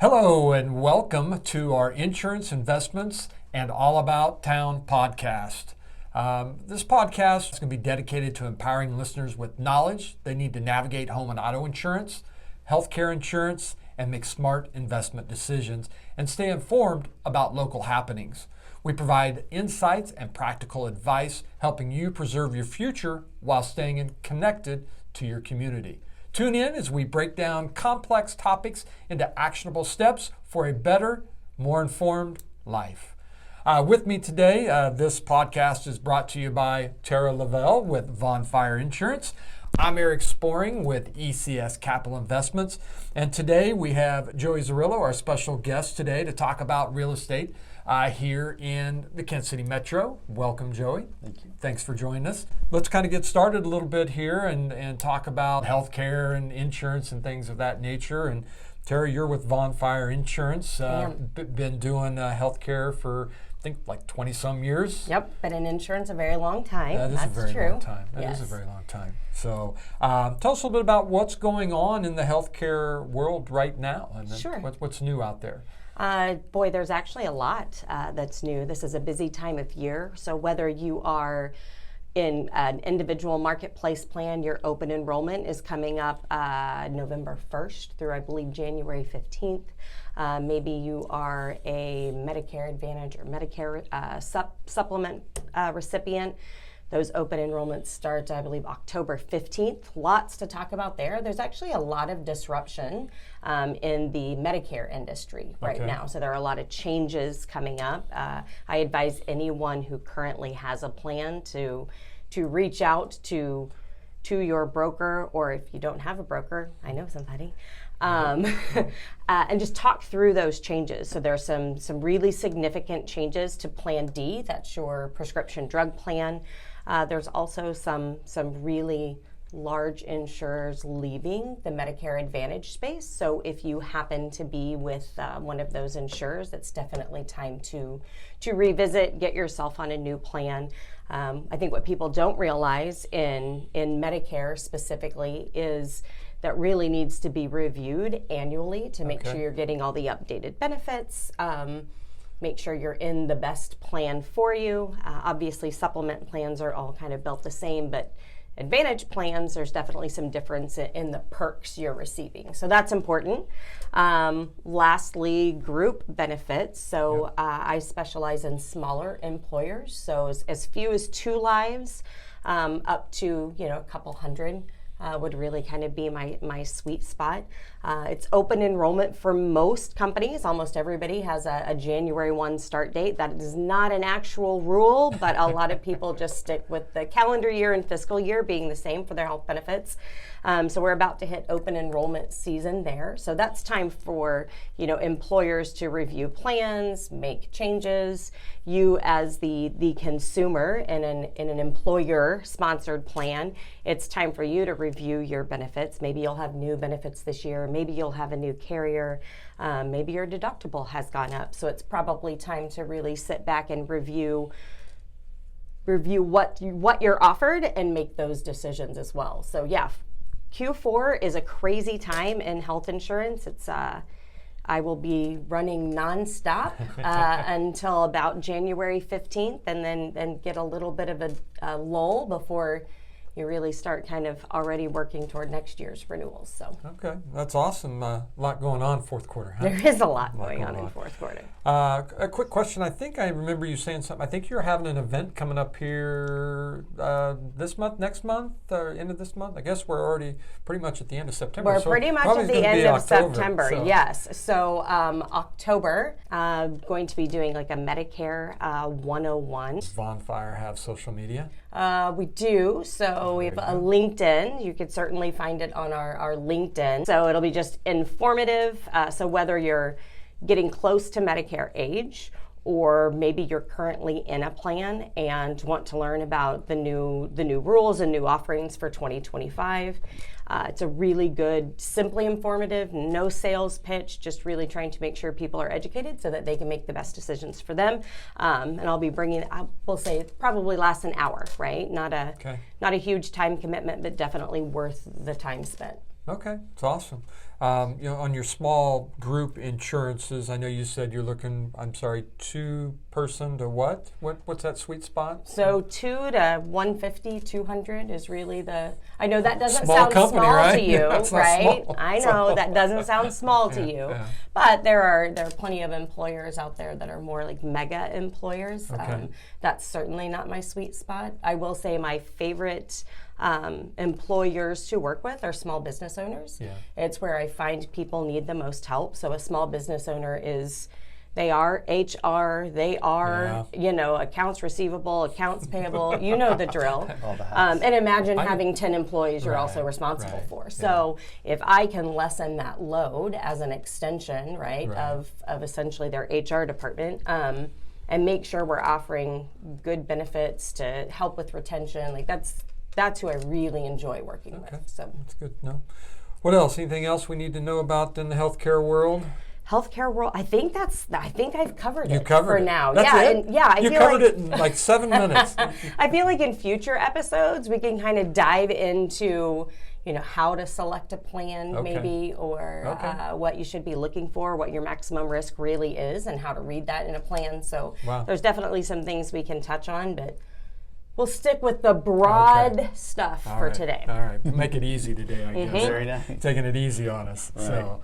Hello and welcome to our Insurance Investments and All About Town podcast. This podcast is going to be dedicated to empowering listeners with knowledge they need to navigate home and auto insurance, healthcare insurance, and make smart investment decisions and stay informed about local happenings. We provide insights and practical advice, helping you preserve your future while staying connected to your community. Tune in as we break down complex topics into actionable steps for a better, more informed life. With me today, this podcast is brought to you by Tara Lavelle with Von Fire Insurance. I'm Eric Sporing with ECS Capital Investments. And today we have Joey Zarillo, our special guest today, to talk about real estate here in the Kansas City Metro. Welcome, Joey. Thank you. Thanks for joining us. Let's kind of get started a little bit here and talk about healthcare and insurance and things of that nature. And Tara, you're with Von Fire Insurance. Been doing healthcare for, I think, like 20 some years. Yep, been in insurance a very long time. That is That's a very true. long time. That is a very long time. So tell us a little bit about what's going on in the healthcare world right now. And Sure. What's new out there? Boy, there's actually a lot that's new. This is a busy time of year. So whether you are in an individual marketplace plan, your open enrollment is coming up November 1st through, I believe, January 15th. Maybe you are a Medicare Advantage or Medicare supplement recipient. Those open enrollments start, I believe, October 15th. Lots to talk about there. There's actually a lot of disruption in the Medicare industry right now. So there are a lot of changes coming up. I advise anyone who currently has a plan to reach out to your broker, or if you don't have a broker, I know somebody, and just talk through those changes. So there's some really significant changes to Plan D. That's your prescription drug plan. There's also some really large insurers leaving the Medicare Advantage space. So if you happen to be with one of those insurers, it's definitely time to revisit, get yourself on a new plan. I think what people don't realize in Medicare specifically is that really needs to be reviewed annually to make sure you're getting all the updated benefits. Make sure you're in the best plan for you. Obviously, supplement plans are all kind of built the same, but Advantage plans, there's definitely some difference in the perks you're receiving. So that's important. Lastly, group benefits. So I specialize in smaller employers. So as few as 2 lives up to a couple hundred. Would really kind of be my sweet spot. It's open enrollment for most companies. Almost everybody has a January 1 start date. That is not an actual rule, but a lot of people just stick with the calendar year and fiscal year being the same for their health benefits. So we're about to hit open enrollment season there. So that's time for employers to review plans, make changes. You as the consumer in an employer sponsored plan, it's time for you to review your benefits. Maybe you'll have new benefits this year. Maybe you'll have a new carrier. Maybe your deductible has gone up. So it's probably time to really sit back and review what you're offered and make those decisions as well. So yeah, Q4 is a crazy time in health insurance. It's I will be running nonstop until about January 15th, and then get a little bit of a lull before you really start kind of already working toward next year's renewals. So Okay, that's awesome. A lot going on fourth quarter, huh? there is a lot going on in fourth quarter. A quick question. I think I remember you saying something. I think you're having an event coming up here this month, next month, or end of this month. I guess we're already pretty much at the end of September. We're so pretty much probably at the gonna end be of October, September, so. yes. So October, going to be doing like a Medicare 101. Does Von Fire have social media? We do. So we have a LinkedIn. You could certainly find it on our LinkedIn. So it'll be just informative. So whether you're getting close to Medicare age, or maybe you're currently in a plan and want to learn about the new rules and new offerings for 2025. It's a really good, simply informative, no sales pitch, just really trying to make sure people are educated so that they can make the best decisions for them. And I'll be bringing, I will say it probably lasts an hour, right? Not a huge time commitment, but definitely worth the time spent. Okay, it's awesome. On your small group insurances, I know you said you're looking, 2-person to what? What's that sweet spot? So 2 to 150, 200 is really I know that doesn't Small sound company, small right? to you, Yeah, it's not right? small. I know that doesn't sound small to you, yeah. but there are plenty of employers out there that are more like mega employers. Okay. That's certainly not my sweet spot. I will say my favorite employers to work with are small business owners. Yeah. It's where I find people need the most help. So a small business owner they are HR, they are, accounts receivable, accounts payable, you know the drill. All the hats. And imagine having 10 employees you're also responsible for. Yeah. So if I can lessen that load as an extension, of essentially their HR department, and make sure we're offering good benefits to help with retention, that's who I really enjoy working with. So That's good. No. What else? Anything else we need to know about in the healthcare world? Healthcare world, I think I've covered it covered for it. now. That's yeah, it? and I you feel covered like it in like 7 minutes. I feel like in future episodes we can kind of dive into how to select a plan maybe, or what you should be looking for, what your maximum risk really is, and how to read that in a plan. So there's definitely some things we can touch on, but we'll stick with the broad stuff for today. All right. Make it easy today, I guess. Very nice. Taking it easy on us. Right. So,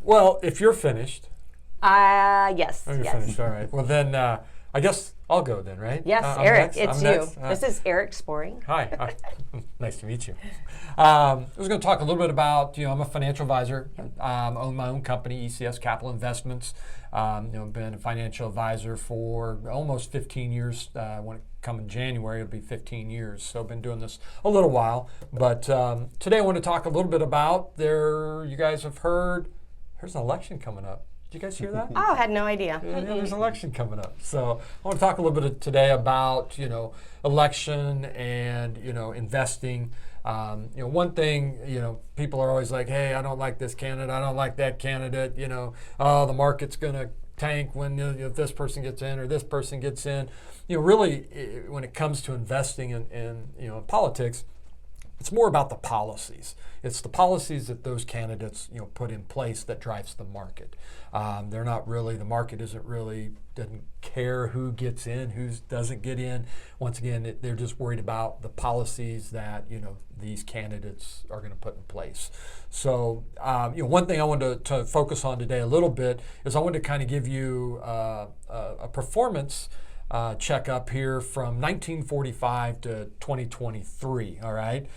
well, if you're finished. Yes. Oh, you're yes. finished. All right. Well, then I guess I'll go then, right? Yes, I'm Eric, next. it's I'm you. next. This is Eric Sporing. Hi. Nice to meet you. I was going to talk a little bit about, I'm a financial advisor. Own my own company, ECS Capital Investments. Been a financial advisor for almost 15 years. When it comes in January, it'll be 15 years. So I've been doing this a little while. But today I want to talk a little bit about you guys have heard, there's an election coming up. Did you guys hear that? Oh, I had no idea. Yeah, there's an election coming up. So I want to talk a little bit today about, election and, investing. One thing, people are always like, hey, I don't like this candidate. I don't like that candidate. The market's going to tank when if this person gets in or this person gets in. Really, when it comes to investing in politics, it's more about the policies. It's the policies that those candidates put in place that drives the market. They're not really, the market doesn't care who gets in, who doesn't get in. Once again, they're just worried about the policies that these candidates are going to put in place. So one thing I wanted to focus on today a little bit is I wanted to kind of give you a performance checkup here from 1945 to 2023. All right.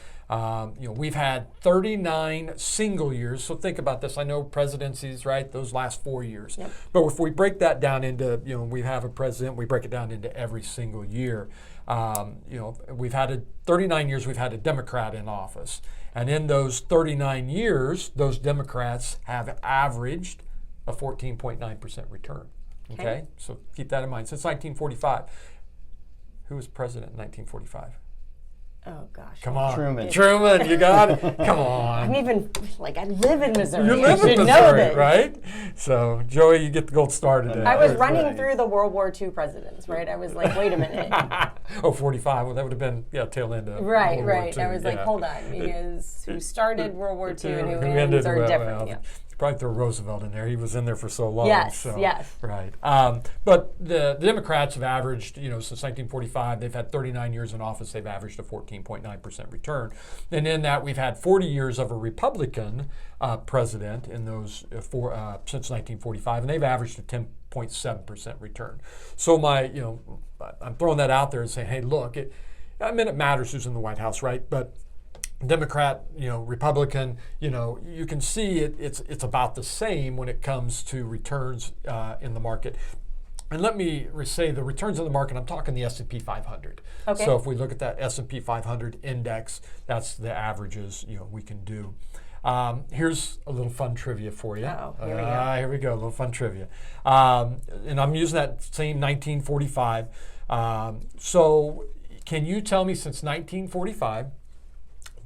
We've had 39 single years. So think about this. I know presidencies, right? Those last 4 years. Yep. But if we break that down into, we have a president, we break it down into every single year. We've had 39 years, we've had a Democrat in office. And in those 39 years, those Democrats have averaged a 14.9% return. Okay? So keep that in mind. Since 1945. Who was president in 1945? Oh, gosh. Come on. Truman, you got it. Come on. I live in Missouri. You live I in should know Missouri, this. right? So, Joey, you get the gold star today. I was Right. running through the World War II presidents, right? I was like, wait a minute. 45. Well, that would have been, tail end of Right. World War II. I was like, yeah. hold on, because who started World War II and who ended ends are well, different. well, Yeah. Probably throw Roosevelt in there. He was in there for so long. Yes, so, yes. Right. But the Democrats have averaged, since 1945, they've had 39 years in office, they've averaged a 14.9% return. And in that, we've had 40 years of a Republican president in those since 1945, and they've averaged a 10.7% return. So I'm throwing that out there and saying, hey, look, it matters who's in the White House, right? But Democrat, Republican, you can see it's about the same when it comes to returns in the market. And let me say the returns in the market, I'm talking the S&P 500. Okay. So if we look at that S&P 500 index, that's the averages, we can do. Here's a little fun trivia for you. Uh-oh, here we go. Here we go, a little fun trivia. And I'm using that same 1945. So can you tell me since 1945,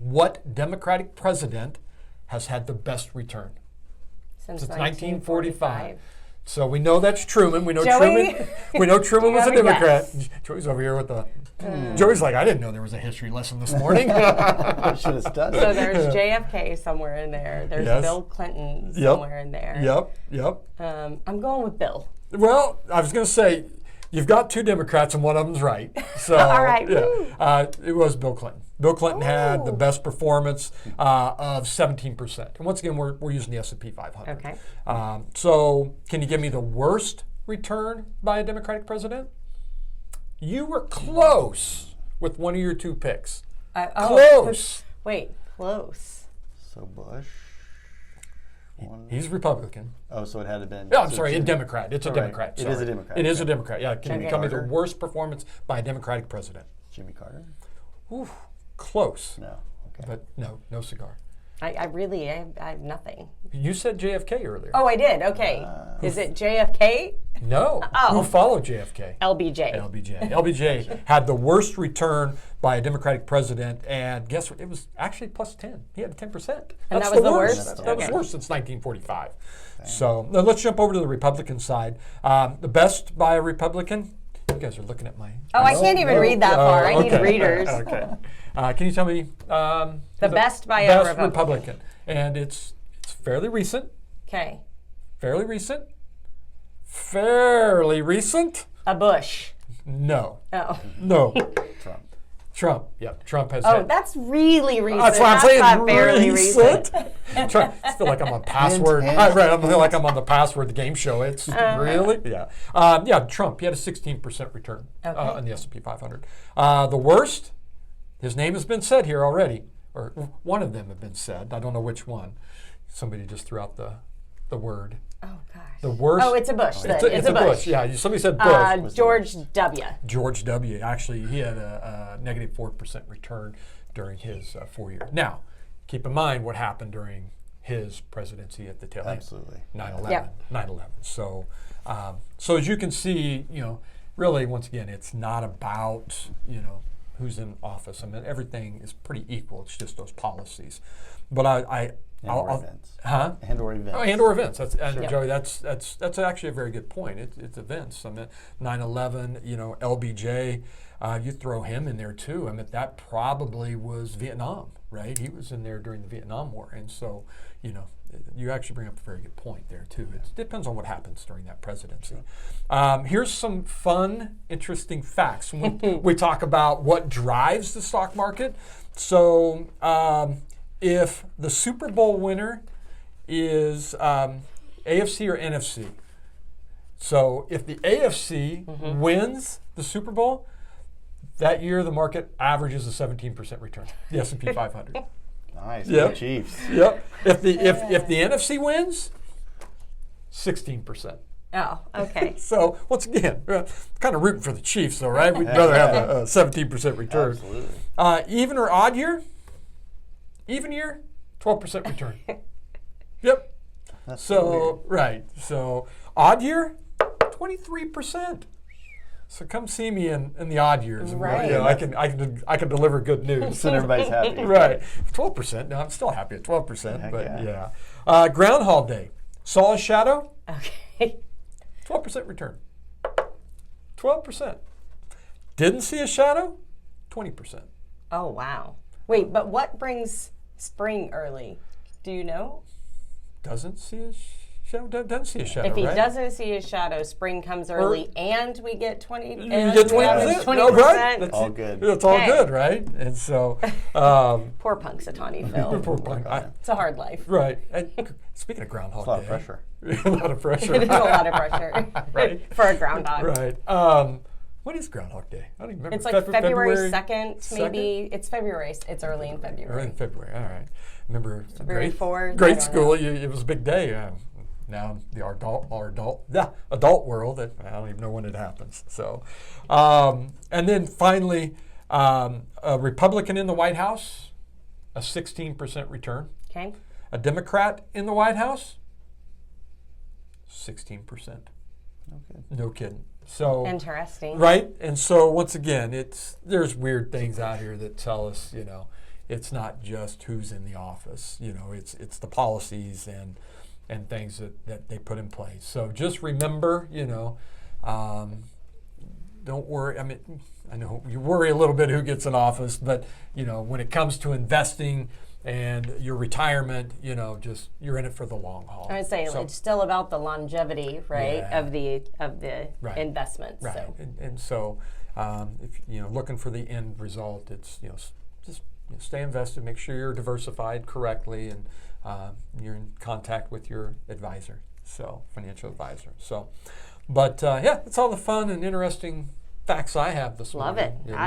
what Democratic president has had the best return? Since 1945. So we know that's Truman. We know Joey? Truman. We know Truman was a have a Democrat. guess? Joey's over here with the. Joey's like, I didn't know there was a history lesson this morning. I should have studied. So there's JFK somewhere in there. There's Yes. Bill Clinton Yep. somewhere in there. Yep. I'm going with Bill. Well, I was going to say, you've got two Democrats and one of them's right. So, All right, yeah, woo. it was Bill Clinton. Bill Clinton had the best performance of 17%. And once again, we're using the S&P 500. Okay. So, can you give me the worst return by a Democratic president? You were close with one of your two picks. Close. Wait, close. So Bush. He's Republican. Oh, so it had to have been. Yeah, I'm so sorry, a Jimmy- Democrat. It's a All right. Democrat. It sorry. is a Democrat. It is a Okay. Democrat. Yeah, can you Okay. tell me the Carter? worst performance by a Democratic president? Jimmy Carter? Ooh, close. No. Okay. But no cigar. I have nothing. You said JFK earlier. Oh, I did. Okay. Is it JFK? No. Oh. Who followed JFK? LBJ. LBJ. LBJ had the worst return by a Democratic president, and guess what? It was actually plus 10. He had a 10%. And That's that was the worst. worst? That was Okay. worst since 1945. So now let's jump over to the Republican side. The best by a Republican. You guys are looking at my. Oh, I can't even read that far. I need okay. readers. Okay. Can you tell me The best by a best Republican. And it's fairly recent. Okay. Fairly recent. Fairly recent. A Bush. No. Oh. No. Trump. Trump. Yep. Trump has. Oh, had, that's really recent. that's what I'm saying. not fairly recent. Trump, I feel like I'm on password. Hint. Right. I feel like I'm on the password. The game show. It's really. Yeah. Yeah. Trump. He had a 16% return on the S&P 500. The worst. His name has been said here already, or one of them have been said. I don't know which one. Somebody just threw out the word. Oh, gosh. The worst. Oh, it's a Bush. then. It's a Bush. Yeah. Somebody said Bush. George W. George W. Actually, he had a negative 4% return during his 4 years. Now, keep in mind what happened during his presidency at the tail end. Absolutely. 9/11. Yep. 9/11. So, so as you can see, really, once again, it's not about who's in office. I mean, everything is pretty equal. It's just those policies. But And/or events. Huh? And/or events. Oh, and/or events. That's Sure. Joey. That's actually a very good point. It's events. I mean, 9/11. LBJ. You throw him in there too. I mean, that probably was Vietnam, right? He was in there during the Vietnam War, and so you actually bring up a very good point there too. It depends on what happens during that presidency. Here's some fun, interesting facts when we talk about what drives the stock market. So. If the Super Bowl winner is AFC or NFC, so if the AFC wins the Super Bowl, that year the market averages a 17% return. The S&P 500. Nice. Yep. Go Chiefs. Yep. If the NFC wins, 16%. Oh, okay. So once again, kind of rooting for the Chiefs, though, right? We'd rather have a 17% return. Absolutely. Even or odd year? Even year, 12% return. Yep. That's So, right. So, odd year, 23%. So come see me in the odd years. And Right. I can deliver good news. So everybody's happy. Right. 12%. No, I'm still happy at 12%. Heck But yeah. yeah. Groundhog Day. Saw a shadow, Okay. 12% return. 12%. Didn't see a shadow, 20%. Oh, wow. Wait, but what brings spring early? Do you know? Doesn't see a shadow. Doesn't see a shadow. If he right? doesn't see his shadow, spring comes early, and we get 20. You and get we average 20%. No, right? 20%. That's All good. It's all Okay. good, right? And so, Poor Punxsutawney Phil. poor punk. It's a hard life. Right. And speaking of Groundhog It's a lot Day, of pressure. a lot of pressure. There's a lot of pressure Right. for a groundhog. Right. When is Groundhog Day? I don't even remember. It's like February 2nd, Second? maybe. It's February. It's early in Early February. in February. All right. Remember February 4th, I grade don't school. know. It was a big day. Now the adult world. I don't even know when it happens. So, and then finally, a Republican in the White House, a 16% return. Okay. A Democrat in the White House, 16%. Okay. No kidding. So Interesting. right, and so once again, there's weird things out here that tell us, it's not just who's in the office. It's the policies and and things that they put in place. So just remember, don't worry. I mean, I know you worry a little bit who gets in office, but when it comes to investing and your retirement, just you're in it for the long haul. I would say it's still about the longevity, right, Yeah. of the Right. investments. Right, So. and so if looking for the end result, it's just stay invested, make sure you're diversified correctly, and you're in contact with your advisor, financial advisor. So, but it's all the fun and interesting facts I have this Love morning. it. Yeah,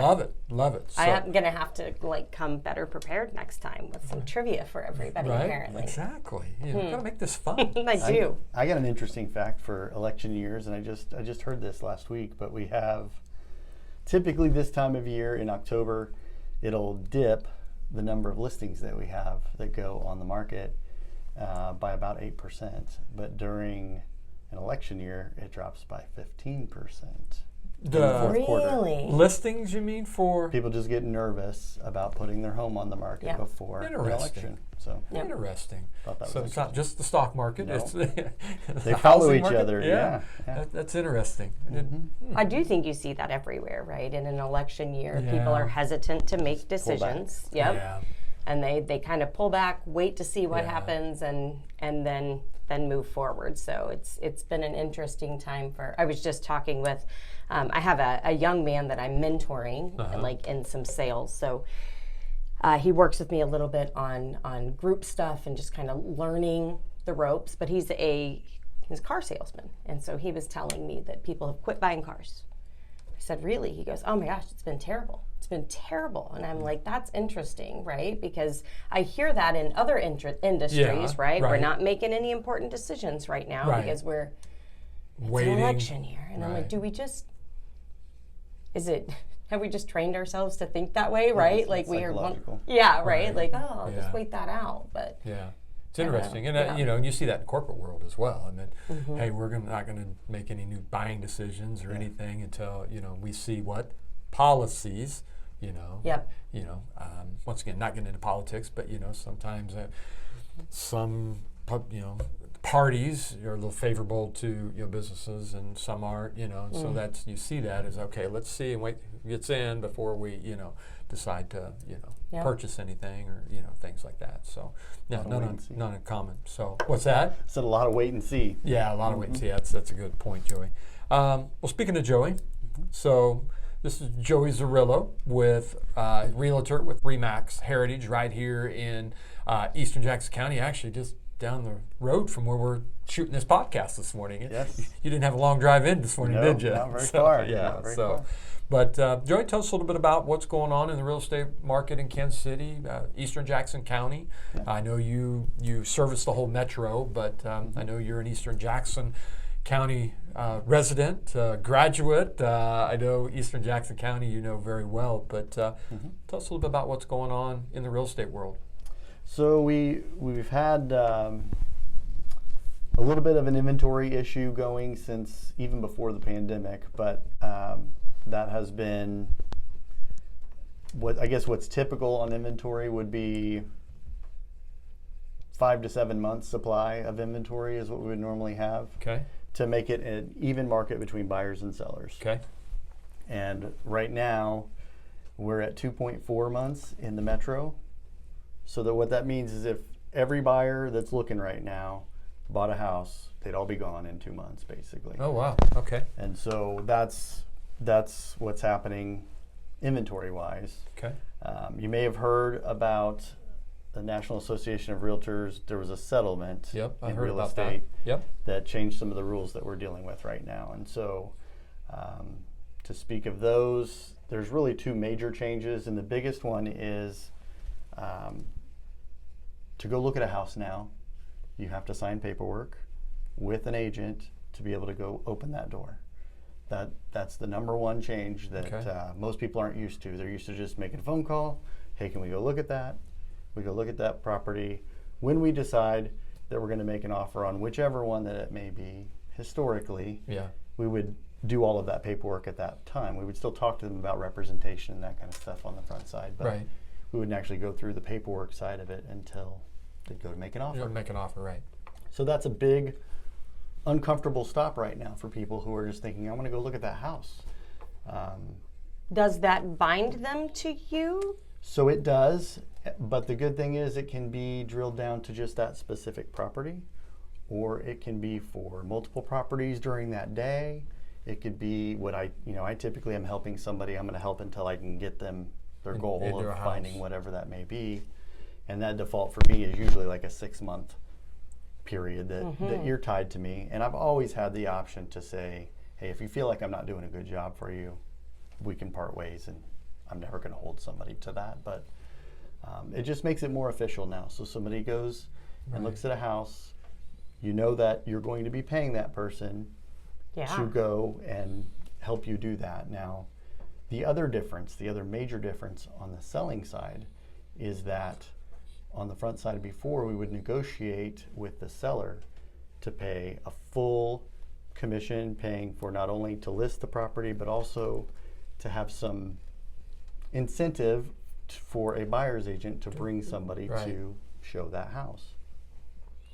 love it. So, I'm gonna have to come better prepared next time with some trivia for everybody. right, Apparently, exactly. Gotta make this fun. I do. I got an interesting fact for election years, and I just heard this last week. But we have typically this time of year in October, it'll dip the number of listings that we have that go on the market by about 8%. But during an election year, it drops by 15%. The fourth quarter. Really? listings, you mean, for People just get nervous about putting their home on the market Yeah. before an Interesting. election. So Yep. Interesting. thought that So was it's not just the stock market; No. it's They follow each other. Yeah. That's interesting. I didn't- I do think you see that everywhere, right? In an election year, people Yeah. are hesitant to make decisions. Yep. Yeah. And they kind of pull back, wait to see what Yeah. happens, and then move forward. So it's been an interesting time for. I was just talking with, I have a young man that I'm mentoring, like in some sales. So he works with me a little bit on group stuff and just kind of learning the ropes. But he's a car salesman, and so he was telling me that people have quit buying cars. I said, really? He goes, oh my gosh, it's been terrible. It's been terrible. And I'm like, that's interesting, right? Because I hear that in other industries, Yeah, right? We're right. not making any important decisions right now Right. because it's Waiting. an election year. And I'm like, Right. have we just trained ourselves to think that way, right? it's like we are, psychological. right? Right. Like, oh, I'll Yeah. just wait that out. But Yeah, it's interesting, and yeah. you see that in corporate world as well. I mean, hey, we're not going to make any new buying decisions or anything until we see what policies. Yep. Once again, not getting into politics, but sometimes some parties are a little favorable to businesses, and some aren't. So that's you see that as okay. Let's see and wait who gets in before we decide to Yep. purchase anything or things like that. So no, wait and see. none in common. So what's that? Said a lot of wait and see. Yeah, a lot of wait and see. That's a good point, Joey. Well, speaking of Joey, so this is Joey Zarillo with Realtor with Remax Heritage right here in Eastern Jackson County, actually just down the road from where we're shooting this podcast this morning. Yes. You didn't have a long drive in this morning, No, did you? not very far. Yeah. Not very far. But Joey, tell us a little bit about what's going on in the real estate market in Kansas City, Eastern Jackson County. Yeah. I know you service the whole metro, but I know you're an Eastern Jackson County resident, graduate. I know Eastern Jackson County you know very well, but tell us a little bit about what's going on in the real estate world. So we've had a little bit of an inventory issue going since even before the pandemic, but that has been what's typical on inventory would be 5 to 7 months supply of inventory is what we would normally have Okay. to make it an even market between buyers and sellers. Okay. And right now we're at 2.4 months in the metro. So that what that means is if every buyer that's looking right now bought a house, they'd all be gone in 2 months, basically. Oh wow. Okay. And so that's what's happening inventory-wise. Okay. You may have heard about the National Association of Realtors. There was a settlement Yep. I in heard real about estate that. Yep. that changed some of the rules that we're dealing with right now. And so to speak of those, there's really two major changes, and the biggest one is to go look at a house now, you have to sign paperwork with an agent to be able to go open that door. That's the number one change that most people aren't used to. They're used to just making a phone call. Hey, can we go look at that? We go look at that property. When we decide that we're going to make an offer on whichever one that it may be, historically, we would do all of that paperwork at that time. We would still talk to them about representation and that kind of stuff on the front side, but we wouldn't actually go through the paperwork side of it until they'd go to make an offer. Make an offer, right? So that's a big uncomfortable stop right now for people who are just thinking, I want to go look at that house. Does that bind them to you? So it does, but the good thing is it can be drilled down to just that specific property, or it can be for multiple properties during that day. It could be what I typically am helping somebody. I'm going to help until I can get them their goal of finding whatever that may be. And that default for me is usually like a 6-month period that you're tied to me. And I've always had the option to say, hey, if you feel like I'm not doing a good job for you, we can part ways, and I'm never going to hold somebody to that. But it just makes it more official now. So somebody goes and looks at a house, you know that you're going to be paying that person to go and help you do that. Now, the other major difference on the selling side is that on the front side before, we would negotiate with the seller to pay a full commission, paying for not only to list the property, but also to have some incentive for a buyer's agent to bring somebody to show that house.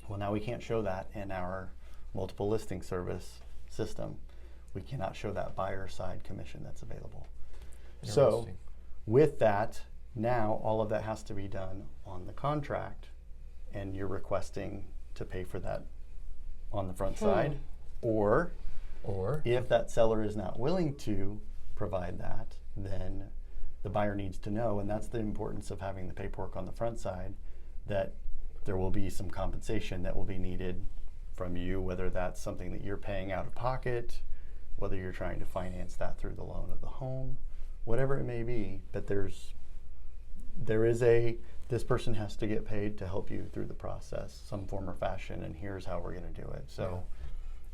Well, now we can't show that in our multiple listing service system. We cannot show that buyer side commission that's available. So with that, now all of that has to be done on the contract, and you're requesting to pay for that on the front side, or if that seller is not willing to provide that, then the buyer needs to know, and that's the importance of having the paperwork on the front side, that there will be some compensation that will be needed from you, whether that's something that you're paying out of pocket, whether you're trying to finance that through the loan of the home, whatever it may be. But this person has to get paid to help you through the process, some form or fashion, and here's how we're going to do it. So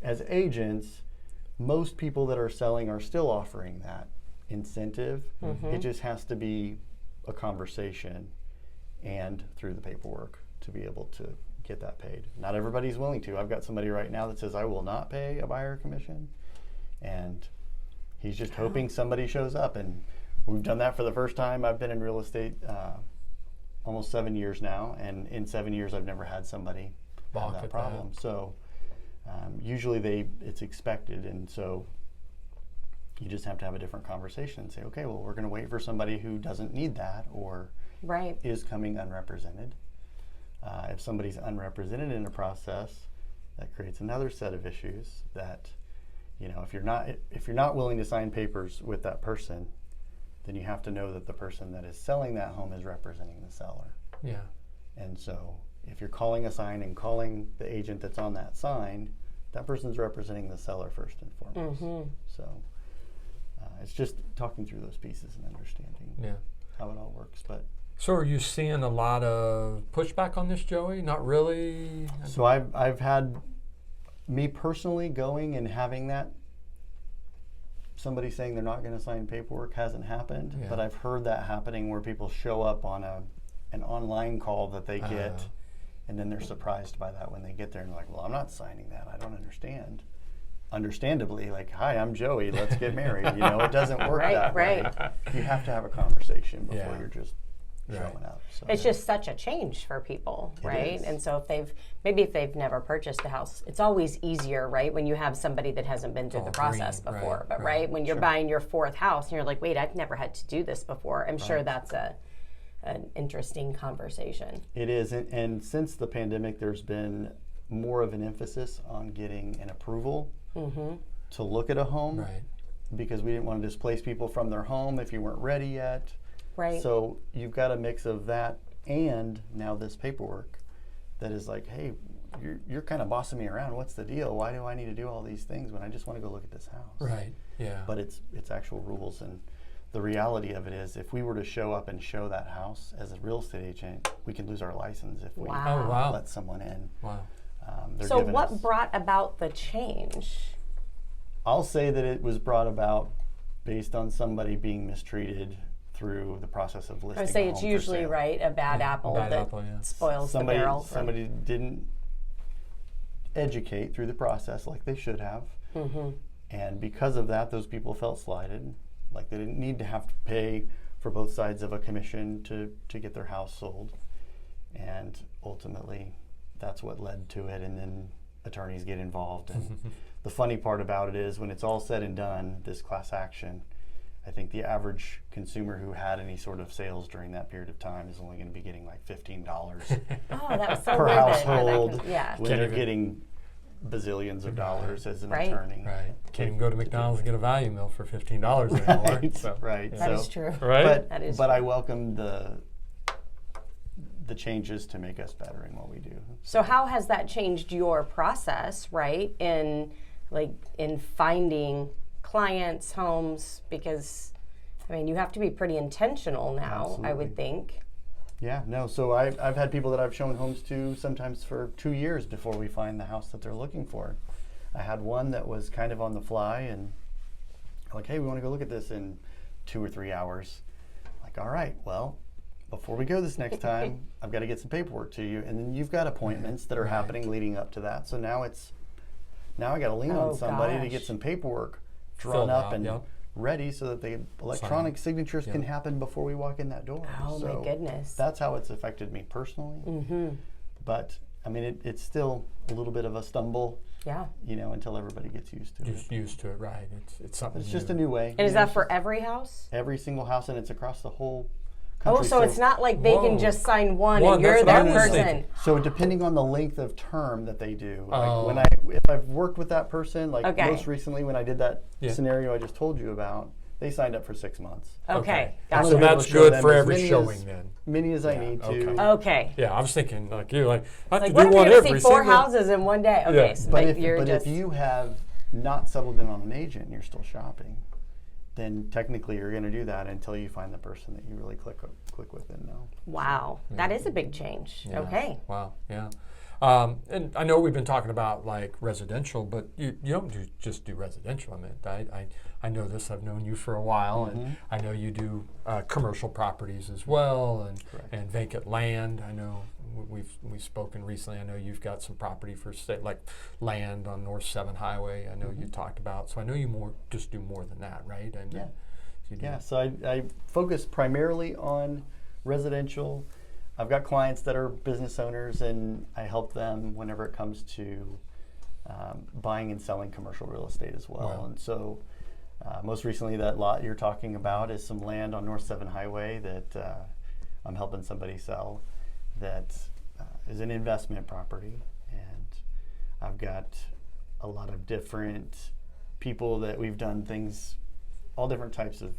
as agents, most people that are selling are still offering that incentive. It just has to be a conversation and through the paperwork to be able to get that paid. Not everybody's willing to. I've got somebody right now that says, I will not pay a buyer commission, and he's just hoping somebody shows up. And we've done that for the first time. I've been in real estate almost 7 years now, and in 7 years I've never had somebody have that problem. So usually it's expected, and so you just have to have a different conversation and say, okay, well, we're going to wait for somebody who doesn't need that or is coming unrepresented. If somebody's unrepresented in a process, that creates another set of issues that, if you're not willing to sign papers with that person, then you have to know that the person that is selling that home is representing the seller. Yeah. And so if you're calling a sign and calling the agent that's on that sign, that person's representing the seller first and foremost. So it's just talking through those pieces and understanding how it all works. But so are you seeing a lot of pushback on this, Joey? Not really? So I've had me personally going and having that. Somebody saying they're not going to sign paperwork hasn't happened, but I've heard that happening where people show up on an online call that they get, and then they're surprised by that when they get there and they're like, well, I'm not signing that. I don't understand. Understandably, like, hi, I'm Joey, let's get married. It doesn't work that way. You have to have a conversation before you're just showing up. So. It's just such a change for people, right? And so if they've never purchased a house, it's always easier, right, when you have somebody that hasn't been through the process before. But when you're buying your fourth house and you're like, wait, I've never had to do this before, I'm sure that's an interesting conversation. It is, and since the pandemic, there's been more of an emphasis on getting an approval to look at a home, because we didn't want to displace people from their home if you weren't ready yet. Right. So you've got a mix of that and now this paperwork that is like, hey, you're kind of bossing me around. What's the deal? Why do I need to do all these things when I just want to go look at this house? Right. Yeah. But it's actual rules, and the reality of it is, if we were to show up and show that house as a real estate agent, we can lose our license if we let someone in. Wow. So what brought about the change? I'll say that it was brought about based on somebody being mistreated through the process of listing. I say it's usually a bad apple that spoils the barrel. Somebody didn't educate through the process like they should have, and because of that, those people felt slighted, like they didn't need to have to pay for both sides of a commission to get their house sold, and ultimately that's what led to it, and then attorneys get involved. And the funny part about it is when it's all said and done, this class action, I think the average consumer who had any sort of sales during that period of time is only going to be getting like $15 Oh, that was so per worth it. household Yeah. when they're getting bazillions of dollars as an attorney. Right. Can't even go to McDonald's and get a value meal for $15 anymore. Right. So, Right. That is true. Right. That is But true. I welcome the changes to make us better in what we do. So how has that changed your process, right? In finding clients, homes, because I mean you have to be pretty intentional now, Absolutely. I would think. Yeah, no, so I've had people that I've shown homes to sometimes for 2 years before we find the house that they're looking for. I had one that was kind of on the fly and like, hey, we want to go look at this in 2 or 3 hours. Like, all right, well, before we go this next time, I've got to get some paperwork to you. And then you've got appointments that are happening leading up to that. So now I got to lean on somebody to get some paperwork drawn up and ready so that the electronic signatures can happen before we walk in that door. Oh, so my goodness. that's how it's affected me personally. Mm-hmm. But I mean, it's still a little bit of a stumble, Yeah. until everybody gets used to it. Used to it, right? It's something. It's just a new way. And is that for every house? Every single house, and it's across the whole country. Oh, so it's not like they can just sign one and you're that's what that I was person. thinking. So depending on the length of term that they do, Oh. like if I've worked with that person, like Okay. most recently when I did that scenario I just told you about, they signed up for 6 months. Okay. I'm Gotcha. So able that's to show good them for as every many showing as then. Many as I need to. Okay. Yeah, I was thinking like you, like I have Like to what do if one you're gonna every see 4 single. houses in one day? Okay, Yeah. so But, like you're if you have not settled in on an agent and you're still shopping, then technically you're going to do that until you find the person that you really click with and know. Wow, that is a big change. Yeah. Okay. Wow. Yeah. And I know we've been talking about like residential, but you don't just do residential. I mean, I know this. I've known you for a while, and I know you do commercial properties as well, and vacant land. I know we've spoken recently. I know you've got some property for like land on North 7 Highway. I know you talked about. So I know you just do more than that, right? And Yeah. You do. Yeah, so I focus primarily on residential. I've got clients that are business owners, and I help them whenever it comes to buying and selling commercial real estate as well. Wow. And so most recently, that lot you're talking about is some land on North 7 Highway that I'm helping somebody sell that is an investment property. And I've got a lot of different people that we've done things, all different types of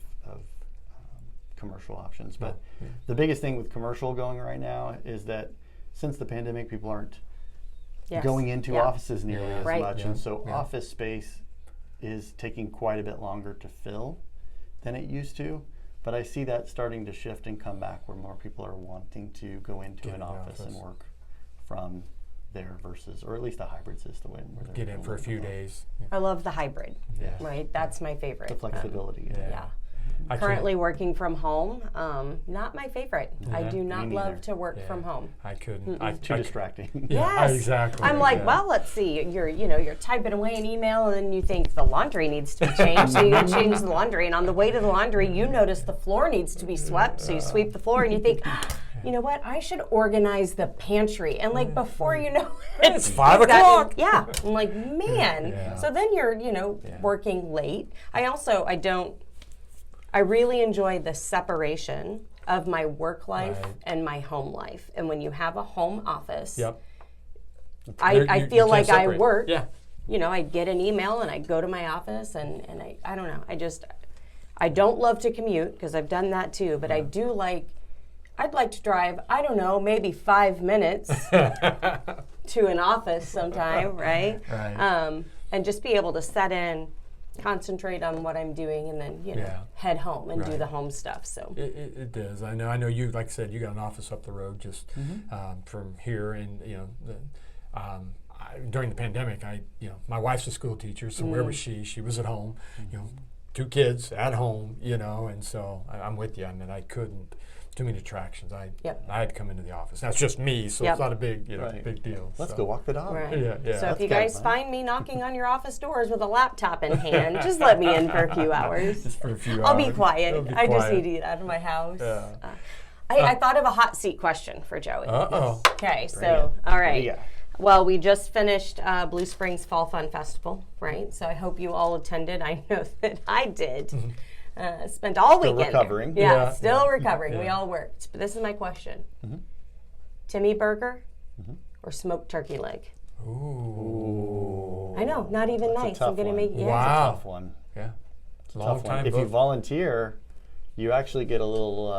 commercial options. But the biggest thing with commercial going right now is that since the pandemic, people aren't going into offices nearly as much. And so office space is taking quite a bit longer to fill than it used to. But I see that starting to shift and come back where more people are wanting to go into an office and work from there versus, or at least a hybrid system. Where Get in for a few days. I love the hybrid. Yeah. Right, that's my favorite. The flexibility. Yeah. Currently working from home, not my favorite. I do not love to work from home. I couldn't. Too distracting. Yes, exactly. I'm like, well, let's see. You're typing away an email, and then you think the laundry needs to be changed, so you go change the laundry. And on the way to the laundry, you notice the floor needs to be swept, so you sweep the floor, and you think, you know what? I should organize the pantry. And like before you know it, it's 5 o'clock. Yeah, I'm like, man. So then you're working late. I really enjoy the separation of my work life and my home life. And when you have a home office, I feel like I work. Yeah. I get an email and I go to my office and I don't know. I don't love to commute because I've done that too, but I'd like to drive, I don't know, maybe 5 minutes to an office sometime, right? And just be able to set in, concentrate on what I'm doing, and then head home and do the home stuff. So it does. I know you, like I said, you got an office up the road just from here, and during the pandemic, my wife's a school teacher, so where was she? She was at home, 2 kids at home, and so I'm with you. I mean, I couldn't. Too many distractions. I had to come into the office. That's just me, so it's not a big, big deal. Let's go walk the dog. Right. Yeah. So if you guys find me knocking on your office doors with a laptop in hand, just let me in for a few hours. Just for a few hours. I'll be quiet. I just need to get out of my house. I thought of a hot seat question for Joey. Uh-oh. Okay, so all right. Well, we just finished Blue Springs Fall Fun Festival, right? So I hope you all attended. I know that I did. Spent all Still weekend. recovering. Yeah, still recovering. We all worked. But this is my question. Timmy burger or smoked turkey leg? Ooh. I know, not even That's a nice. tough I'm going to one. make It's a Wow. tough one. Yeah. It's a Tough long one. time. If you volunteer, you actually get a little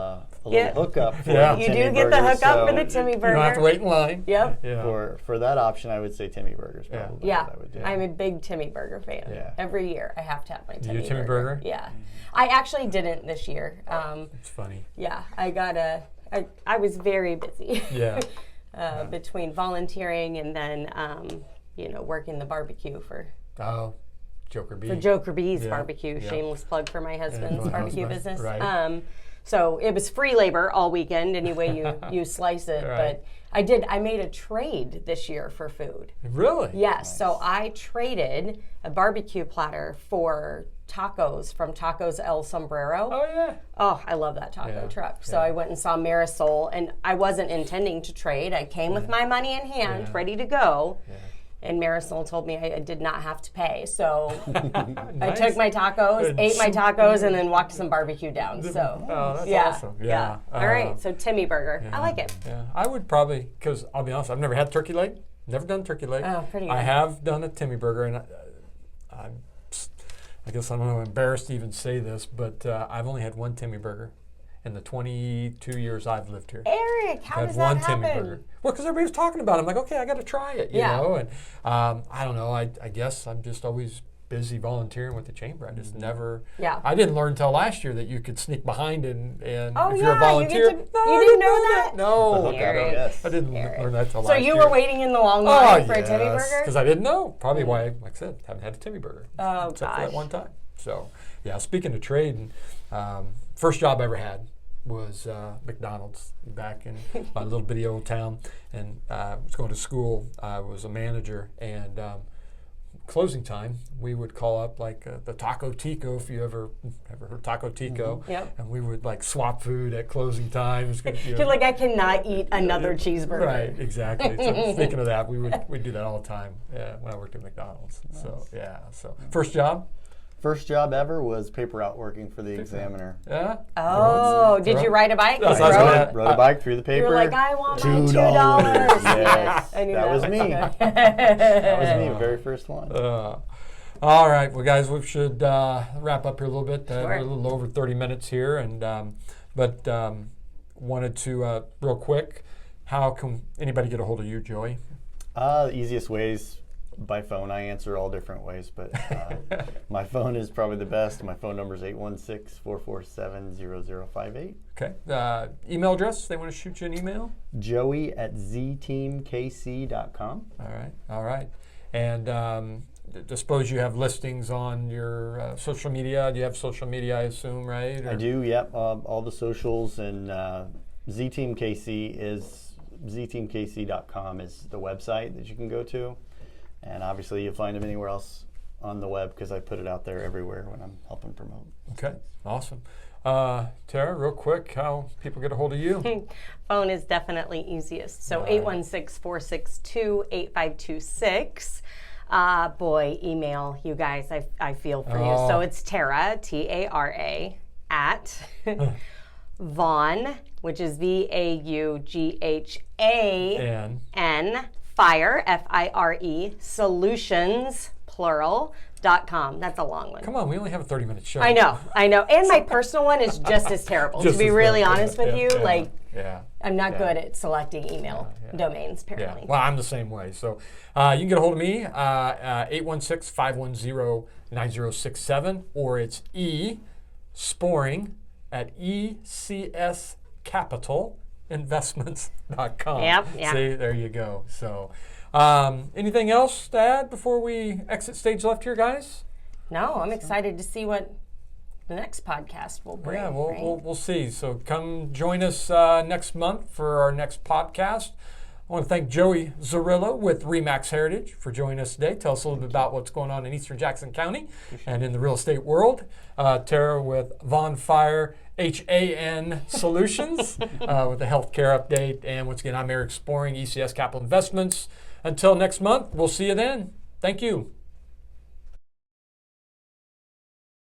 hookup for Yeah. the You Timmy do get the burger, hookup for so the Timmy You burger. don't have to wait in line. Yep. Yeah. For that option, I would say Timmy burgers probably. Yeah, what I would do. I'm a big Timmy burger fan. Yeah. Every year I have to have my Timmy Timmy burger? Yeah. I actually didn't this year. It's funny. Yeah, I was very busy. Yeah. Between volunteering and then, working the barbecue for Oh, Joker B. Joker B's Yeah, barbecue. yeah. Shameless plug for my husband's my barbecue husband, business. right. So it was free labor all weekend, any way you slice it. Right. But I made a trade this year for food. Really? Yes, so I traded a barbecue platter for tacos from Tacos El Sombrero. Oh, yeah. Oh, I love that taco truck. So I went and saw Marisol, and I wasn't intending to trade. I came with my money in hand, ready to go. Yeah. And Marisol told me I did not have to pay. So I took my tacos, ate my tacos, and then walked some barbecue down. So that's awesome. Yeah. All right, so Timmy burger. I like it. Yeah. I would probably, because I'll be honest, I've never had turkey leg. Never done turkey leg. Oh, pretty good. I have done a Timmy burger, and I guess I don't know, I'm embarrassed to even say this, but I've only had one Timmy burger in the 22 years I've lived here. Eric, how I've does had that one Timmy happen? burger. Well, because everybody was talking about it. I'm like, okay, I got to try it, you know? And I don't know, I guess I'm just always busy volunteering with the chamber. I just never, I didn't learn until last year that you could sneak behind and if you're a volunteer. You didn't know that? No, Yes. I didn't learn that till So last year. you were waiting in the long line for a Timmy burger? Because I didn't know. Probably why, like I said, haven't had a Timmy burger. Oh, except for gosh. that one time. So, yeah, speaking of trade, first job I ever had was McDonald's back in my little bitty old town. And I was going to school. I was a manager. And closing time, we would call up like the Taco Tico, if you ever heard Taco Tico. Yep. And we would like swap food at closing times. You're like, I cannot eat another cheeseburger. Right, exactly. So speaking of that, we'd do that all the time when I worked at McDonald's. Nice. So first job? First job ever was paper route working for the Examiner. Yeah. Oh, did you ride a bike? Rode a bike through the paper. You were like, I want my $2. Yes, I knew that was me. Okay. That was me, the very first one. All right, well, guys, we should wrap up here a little bit. We're a little over 30 minutes here, and but wanted to real quick. How can anybody get a hold of you, Joey? The easiest ways. By phone. I answer all different ways, but my phone is probably the best. My phone number is 816-447-0058. Okay. Email address, they want to shoot you an email? Joey@zteamkc.com. All right. And I suppose you have listings on your social media. Do you have social media, I assume, right? Or? I do, yep. All the socials, and zteamkc is zteamkc.com is the website that you can go to. And obviously, you'll find them anywhere else on the web because I put it out there everywhere when I'm helping promote. Okay, awesome. Tara, real quick, how people get a hold of you? Phone is definitely easiest. So 816-462-8526. Boy, email, you guys, I feel for you. So it's Tara, T-A-R-A, at Vaughn, which is VAUGHAN. Fire, F-I-R-E, solutions, plural.com. That's a long one. Come on, we only have a 30-minute show. I know. And my personal one is just as terrible. To be really honest with you, I'm not good at selecting email domains, apparently. Yeah. Well, I'm the same way. So you can get a hold of me, 816-510-9067, or it's Sporing at ECSCapitalInvestments.com. Yep. See, there you go. So anything else to add before we exit stage left here, guys? No, I'm excited to see what the next podcast will bring. Yeah, we'll see. So come join us next month for our next podcast. I want to thank Joey Zarillo with Remax Heritage for joining us today. Tell us a little bit about what's going on in Eastern Jackson County and in the real estate world. Tara with Vaughn Fire HAN Solutions with the healthcare update. And once again, I'm Eric Sporing, ECS Capital Investments. Until next month, we'll see you then. Thank you.